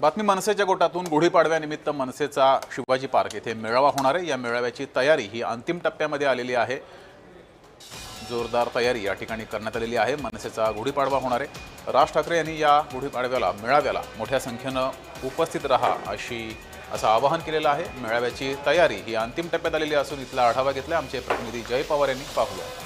बातमी मनसेच्या गोटातून गुढीपाडव्यानिमित्त मनसेचा शिवाजी पार्क येथे मेळावा होणार आहे। या मेळाव्याची तयारी ही अंतिम टप्प्यामध्ये आलेली आहे। जोरदार तयारी या ठिकाणी करण्यात आलेली आहे। मनसेचा गुढीपाडवा होणार आहे। राज ठाकरे यांनी या गुढीपाडव्याला मेळाव्याला मोठ्या संख्येने उपस्थित राहा असं आवाहन केलेलं आहे। मेळाव्याची तयारी ही अंतिम टप्प्यात आलेली असून इथला आढावा घेतला आमचे प्रतिनिधी जय पवार यांनी। पाहूया।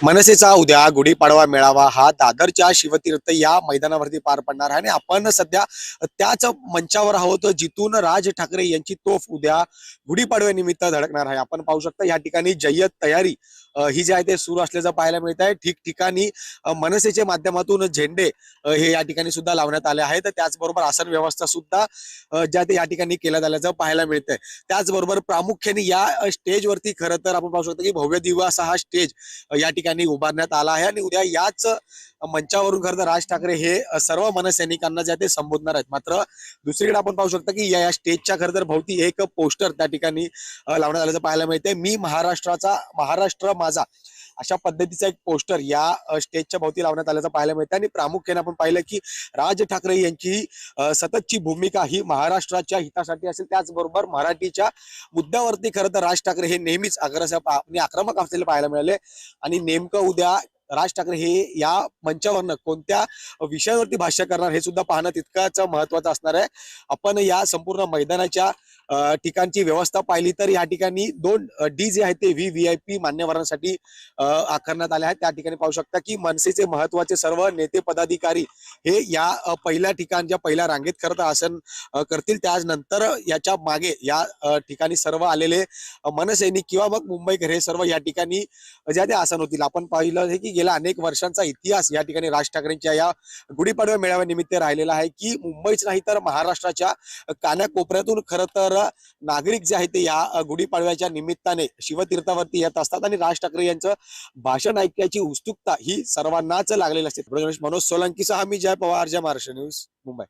मनसेचा उद्या गुढीपाडवा मेळावा हा दादरच्या शिवतीर्थ या मैदानावरती पार पडणार आहे आणि आपण सध्या त्याच मंचावर आहोत जिथून राज ठाकरे यांची तोफ उद्या गुढीपाडव्यानिमित्त धडकणार आहे। आपण पाहू शकता या ठिकाणी जय्यत तयारी ही जी आहे ते सुरू असल्याचं पाहायला मिळत आहे। ठिकठिकाणी मनसेच्या माध्यमातून झेंडे हे या ठिकाणी सुद्धा लावण्यात आले आहेत। त्याचबरोबर आसन व्यवस्था सुद्धा ज्या ते या ठिकाणी केल्यात आल्याचं पाहायला मिळतंय। त्याचबरोबर प्रामुख्याने या स्टेजवरती खरं तर आपण पाहू शकतो की भव्य दिव्य असा हा स्टेज या ठिकाणी उभारण्यात आला आहे आणि उद्या याच मंचावरून खरं तर राज ठाकरे हे सर्व मनसैनिकांना जे ते संबोधणार आहेत। मात्र दुसरीकडे आपण पाहू शकता की या स्टेजच्या खरं तर भोवती एक पोस्टर त्या ठिकाणी लावण्यात आल्याचं पाहायला मिळतंय। मी महाराष्ट्राचा, महाराष्ट्र माझा, अशा पद्धतीचा एक पोस्टर या स्टेजच्या भोवती लावण्यात आल्याचं पाहायला मिळतं आणि प्रामुख्याने आपण पाहिलं की राज ठाकरे यांची सततची भूमिका ही महाराष्ट्राच्या हितासाठी असेल। त्याचबरोबर मराठीच्या मुद्द्यावरती खरं तर राज ठाकरे हे नेहमीच आक्रमक असलेले पाहायला मिळाले आणि नेमकं उद्या राज ठाकरे हे या मंचावरनं कोणत्या विषयावरती भाष्य करणार हे सुद्धा पाहणं तितकंच महत्वाचं असणार आहे। आपण या संपूर्ण मैदानाच्या ठिकाणची व्यवस्था पाहिली तर या ठिकाणी 2 डी जे आहेत ते VIP मान्यवरांसाठी आकारण्यात आले आहेत। त्या ठिकाणी पाहू शकता की मनसेचे महत्वाचे सर्व नेते पदाधिकारी हे या पहिल्या ठिकाणच्या पहिल्या रांगेत खरं तर आसन करतील। त्यानंतर याच्या मागे या ठिकाणी सर्व आलेले मनसैनिक किंवा मग मुंबईकर हे सर्व या ठिकाणी ज्या ते आसन होतील। आपण पाहिलं आहे की गेल्या अनेक वर्षांचा इतिहास या ठिकाणी राज ठाकरेंच्या या गुढीपाडव्या मेळाव्यानिमित्त राहिलेला आहे की मुंबईच नाही तर महाराष्ट्राच्या कानाकोपऱ्यातून खरं तर नागरिक जे आहेत ते या गुढीपाडव्याच्या निमित्ताने शिवतीर्थावरती येत असतात आणि राज ठाकरे यांचं भाषण ऐकण्याची उत्सुकता ही सर्वांनाच लागलेली असते। मनोज सोलंकीसह मी जय पवार, जय महाराष्ट्र न्यूज, मुंबई।